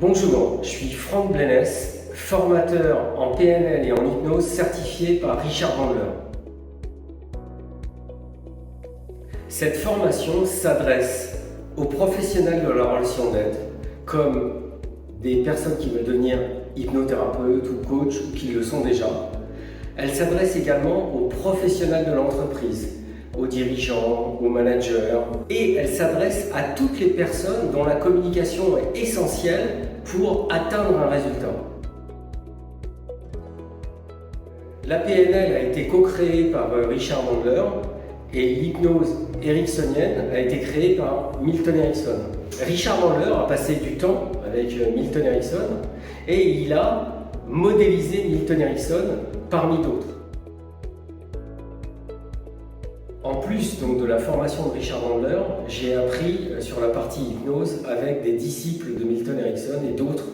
Bonjour, je suis Franck Blenès, formateur en PNL et en hypnose certifié par Richard Bandler. Cette formation s'adresse aux professionnels de la relation d'aide, comme des personnes qui veulent devenir hypnothérapeutes ou coach ou qui le sont déjà. Elle s'adresse également aux professionnels de l'entreprise, aux dirigeants, aux managers, et elle s'adresse à toutes les personnes dont la communication est essentielle pour atteindre un résultat. La PNL a été co-créée par Richard Bandler et l'hypnose ericksonienne a été créée par Milton Erickson. Richard Bandler a passé du temps avec Milton Erickson et il a modélisé Milton Erickson parmi d'autres. En plus donc, de la formation de Richard Bandler, j'ai appris sur la partie hypnose avec des disciples de Milton Erickson et d'autres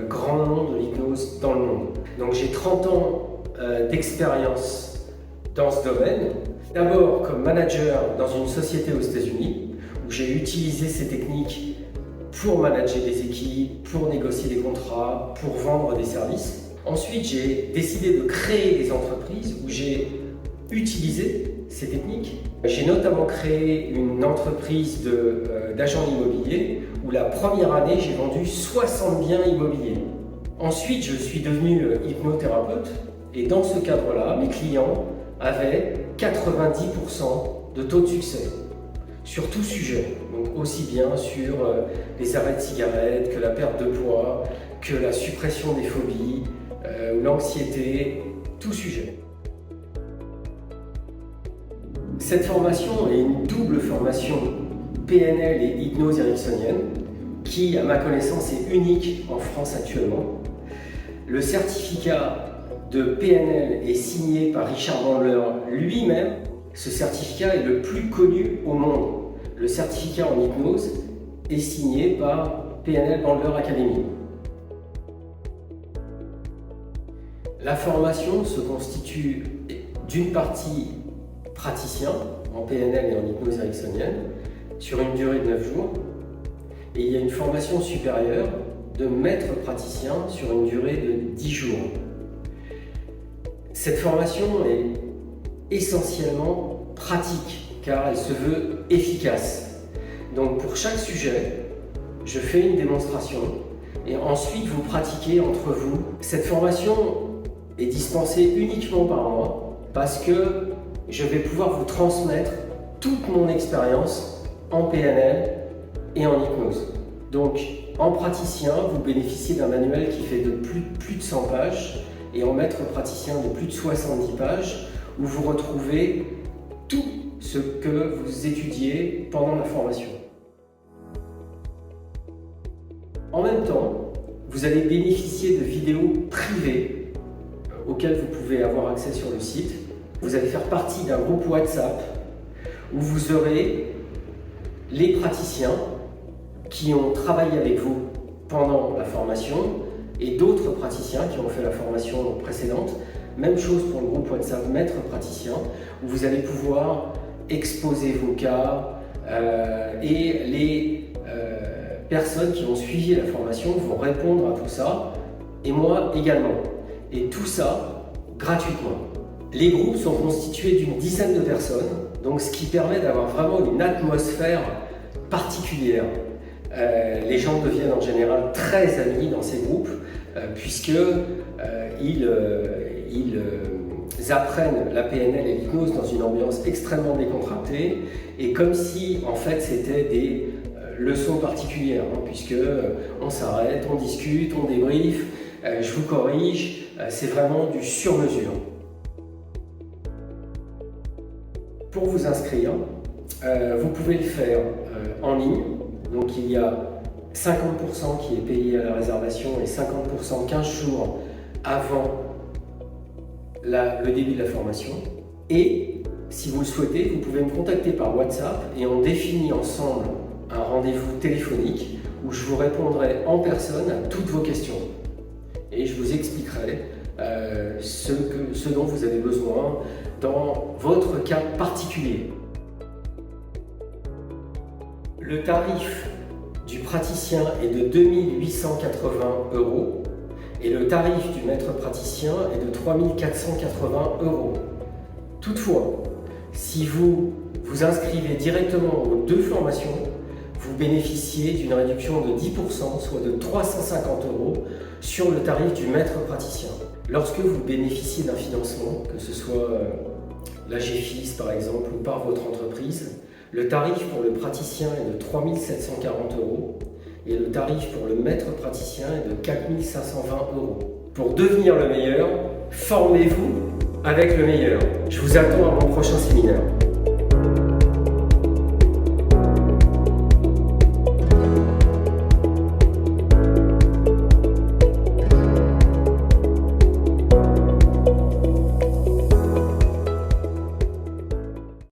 grands noms de l'hypnose dans le monde. Donc j'ai 30 ans d'expérience dans ce domaine. D'abord comme manager dans une société aux États-Unis où j'ai utilisé ces techniques pour manager des équipes, pour négocier des contrats, pour vendre des services. Ensuite, j'ai décidé de créer des entreprises où j'ai utilisé ces techniques. J'ai notamment créé une entreprise d'agents immobiliers où la première année, j'ai vendu 60 biens immobiliers. Ensuite, je suis devenu hypnothérapeute et dans ce cadre-là, mes clients avaient 90% de taux de succès sur tout sujet. Donc aussi bien sur les arrêts de cigarettes, que la perte de poids, que la suppression des phobies, ou l'anxiété, tout sujet. Cette formation est une double formation PNL et hypnose ericksonienne qui, à ma connaissance, est unique en France actuellement. Le certificat de PNL est signé par Richard Bandler lui-même. Ce certificat est le plus connu au monde. Le certificat en hypnose est signé par PNL Bandler Academy. La formation se constitue d'une partie praticien en PNL et en hypnose ericksonienne sur une durée de 9 jours et il y a une formation supérieure de maître praticien sur une durée de 10 jours. Cette formation est essentiellement pratique car elle se veut efficace. Donc pour chaque sujet, je fais une démonstration et ensuite vous pratiquez entre vous. Cette formation est dispensée uniquement par moi parce que je vais pouvoir vous transmettre toute mon expérience en PNL et en hypnose. Donc en praticien, vous bénéficiez d'un manuel qui fait de plus de 100 pages et en maître praticien de plus de 70 pages où vous retrouvez tout ce que vous étudiez pendant la formation. En même temps, vous allez bénéficier de vidéos privées auxquelles vous pouvez avoir accès sur le site. Vous allez faire partie d'un groupe WhatsApp où vous aurez les praticiens qui ont travaillé avec vous pendant la formation et d'autres praticiens qui ont fait la formation précédente. Même chose pour le groupe WhatsApp Maître Praticien où vous allez pouvoir exposer vos cas et les personnes qui ont suivi la formation vont répondre à tout ça et moi également. Et tout ça gratuitement. Les groupes sont constitués d'une dizaine de personnes, donc ce qui permet d'avoir vraiment une atmosphère particulière. Les gens deviennent en général très amis dans ces groupes, puisqu'ils apprennent la PNL et l'hypnose dans une ambiance extrêmement décontractée, et comme si en fait c'était des leçons particulières, puisque on s'arrête, on discute, on débriefe, je vous corrige, c'est vraiment du sur-mesure. Pour vous inscrire, vous pouvez le faire en ligne. Donc il y a 50% qui est payé à la réservation et 50% 15 jours avant le début de la formation. Et si vous le souhaitez, vous pouvez me contacter par WhatsApp et on définit ensemble un rendez-vous téléphonique où je vous répondrai en personne à toutes vos questions. Et je vous expliquerai ce dont vous avez besoin dans votre cas particulier. Le tarif du praticien est de 2 880 € et le tarif du maître praticien est de 3 480 €. Toutefois, si vous vous inscrivez directement aux deux formations, vous bénéficiez d'une réduction de 10%, soit de 350 € sur le tarif du maître praticien. Lorsque vous bénéficiez d'un financement, que ce soit l'AGFIS par exemple ou par votre entreprise, le tarif pour le praticien est de 3 740 € et le tarif pour le maître praticien est de 4 520 €. Pour devenir le meilleur, formez-vous avec le meilleur. Je vous attends à mon prochain séminaire.